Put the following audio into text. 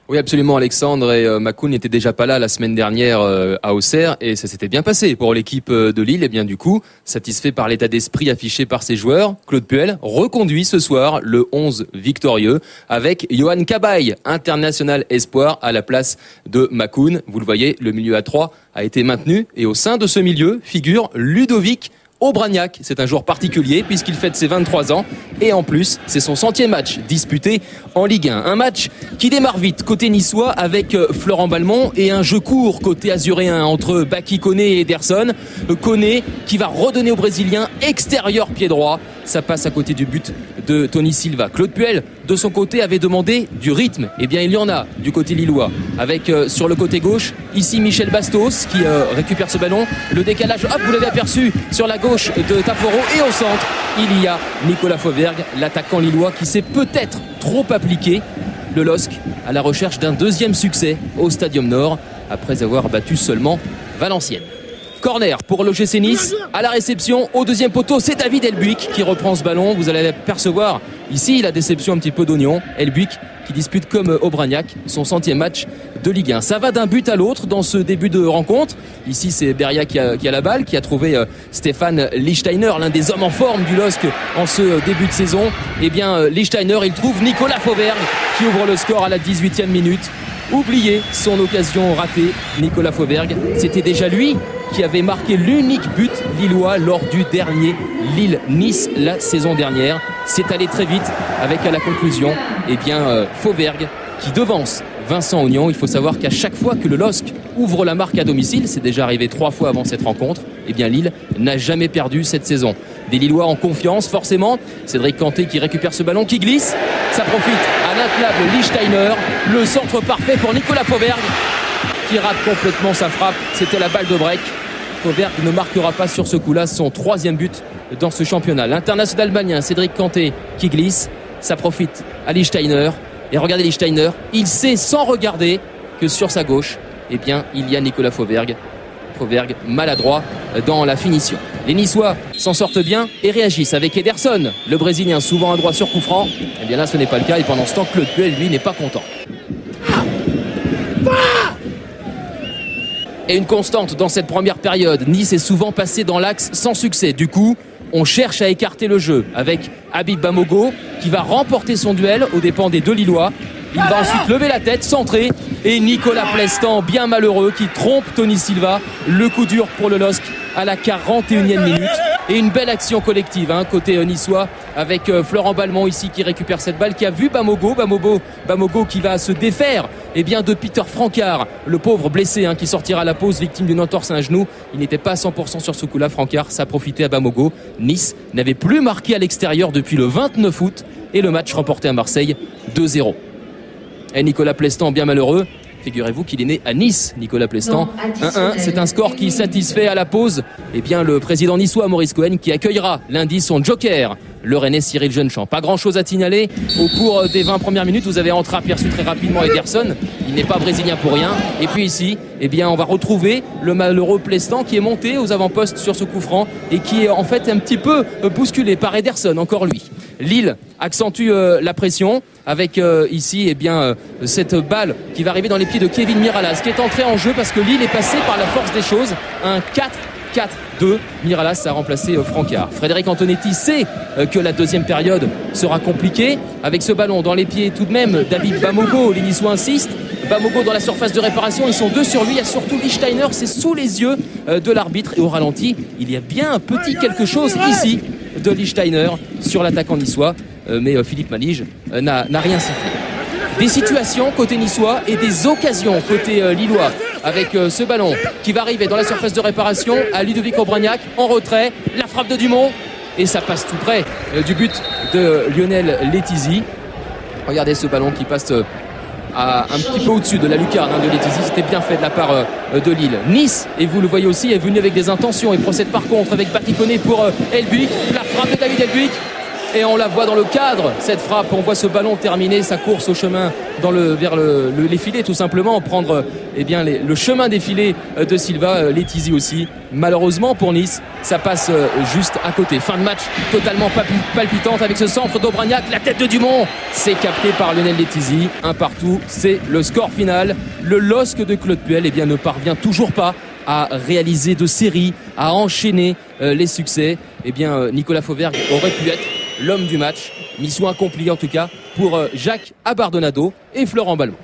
Oui, absolument, Alexandre, et Makoun n'était déjà pas là la semaine dernière à Auxerre et ça s'était bien passé pour l'équipe de Lille. Et bien du coup, satisfait par l'état d'esprit affiché par ses joueurs, Claude Puel reconduit ce soir le 11 victorieux avec Yohan Cabaye, international espoir à la place de Makoun. Vous le voyez, le milieu à 3 a été maintenu et au sein de ce milieu figure Ludovic Obraniak. C'est un joueur particulier puisqu'il fête ses 23 ans et en plus c'est son 100e match disputé en Ligue 1. Un match qui démarre vite côté niçois avec Florent Balmont et un jeu court côté azuréen entre Baki Koné et Ederson. Koné qui va redonner au Brésilien extérieur pied droit. Ça passe à côté du but de Tony Silva. Claude Puel, de son côté, avait demandé du rythme. Eh bien, il y en a du côté lillois. Avec sur le côté gauche, ici Michel Bastos qui récupère ce ballon. Le décalage, hop, vous l'avez aperçu, sur la gauche de Taforo. Et au centre, il y a Nicolas Fauvergue, l'attaquant lillois qui s'est peut-être trop appliqué. Le LOSC à la recherche d'un deuxième succès au Stadium Nord après avoir battu seulement Valenciennes. Corner pour l'OGC Nice. À la réception, au deuxième poteau, c'est David Elbuik qui reprend ce ballon. Vous allez percevoir ici la déception un petit peu d'Oignon. Elbuik qui dispute comme Obraniak son 100e match de Ligue 1. Ça va d'un but à l'autre dans ce début de rencontre. Ici, c'est Beria qui a la balle, qui a trouvé Stéphane Lichtsteiner, l'un des hommes en forme du LOSC en ce début de saison. Eh bien, Lichtsteiner, il trouve Nicolas Fauvergue qui ouvre le score à la 18e minute. Oubliez son occasion ratée, Nicolas Fauvergue. C'était déjà lui qui avait marqué l'unique but lillois lors du dernier Lille-Nice la saison dernière. C'est allé très vite avec à la conclusion, eh bien, Fauvergue qui devance Vincent Oignon. Il faut savoir qu'à chaque fois que le LOSC ouvre la marque à domicile, c'est déjà arrivé 3 fois avant cette rencontre, eh bien Lille n'a jamais perdu cette saison. Des Lillois en confiance, forcément. Cédric Kanté qui récupère ce ballon, qui glisse. Ça profite à l'intenable Lichtsteiner. Le centre parfait pour Nicolas Fauvergue qui rate complètement sa frappe. C'était la balle de break. Fauvergue ne marquera pas sur ce coup-là son 3e but dans ce championnat. L'international albanien Cédric Kanté qui glisse. Ça profite à Lichtsteiner. Et regardez Lichtsteiner, il sait sans regarder que sur sa gauche, eh bien, il y a Nicolas Fauvergue. Fauvergue maladroit dans la finition. Les Niçois s'en sortent bien et réagissent avec Ederson, le Brésilien souvent à droit sur coup franc. Eh bien là, ce n'est pas le cas et pendant ce temps, Claude Puel, lui, n'est pas content. Et une constante dans cette première période, Nice est souvent passé dans l'axe sans succès. Du coup, on cherche à écarter le jeu avec Habib Bamogo qui va remporter son duel aux dépens des deux Lillois. Il va ensuite lever la tête, centrer, et Nicolas Plestan, bien malheureux, qui trompe Tony Silva. Le coup dur pour le LOSC à la 41e minute. Et une belle action collective côté niçois avec Florent Balmont ici qui récupère cette balle, qui a vu Bamogo qui va se défaire de Peter Francard, le pauvre blessé qui sortira à la pause victime d'une entorse à un genou. Il n'était pas à 100% sur ce coup-là, Francard, ça a profité à Bamogo. Nice n'avait plus marqué à l'extérieur depuis le 29 août et le match remporté à Marseille 2-0. Et Nicolas Plestan, bien malheureux, figurez-vous qu'il est né à Nice, Nicolas Plestan. 1-1, c'est un score qui satisfait à la pause le président niçois Maurice Cohen qui accueillera lundi son joker, le Rennais Cyril Jeunechamp. Pas grand-chose à signaler. Au cours des 20 premières minutes, vous avez aperçu très rapidement Ederson. Il n'est pas brésilien pour rien. Et puis ici, on va retrouver le malheureux Plestan qui est monté aux avant-postes sur ce coup franc et qui est en fait un petit peu bousculé par Ederson, encore lui. Lille accentue la pression avec ici cette balle qui va arriver dans les pieds de Kevin Miralas qui est entré en jeu parce que Lille est passé par la force des choses. Un 4-4-2. Miralas a remplacé Francard. Frédéric Antonetti sait que la deuxième période sera compliquée avec ce ballon dans les pieds tout de même David Bamogo. Les Niçois insistent. Bamogo dans la surface de réparation, ils sont 2 sur lui. Il y a surtout Lichtsteiner, c'est sous les yeux de l'arbitre et au ralenti. Il y a bien un petit quelque chose ici de Lichtsteiner sur l'attaquant niçois, mais Philippe Malige n'a rien sifflé. Des situations côté niçois et des occasions côté lillois avec ce ballon qui va arriver dans la surface de réparation à Ludovic Obraniak en retrait, la frappe de Dumont et ça passe tout près du but de Lionel Letizy. Regardez ce ballon qui passe un petit peu au-dessus de la lucarne de Letizy. C'était bien fait de la part de Lille. Nice, et vous le voyez aussi, est venu avec des intentions et procède par contre avec Baki Koné pour Elbuik. La frappe de David Elbuik et on la voit dans le cadre, cette frappe. On voit ce ballon terminer sa course au chemin vers les filets, tout simplement, prendre le chemin des filets de Silva. Letizy aussi, malheureusement pour Nice, ça passe juste à côté. Fin de match totalement palpitante avec ce centre d'Aubragnac, la tête de Dumont, c'est capté par Lionel Letizy. Un partout, c'est le score final. Le LOSC de Claude Puel ne parvient toujours pas à réaliser de séries, à enchaîner les succès. Nicolas Fauvergue aurait pu être l'homme du match. Mission accomplie en tout cas pour Jacques Abardonado et Florent Balmont.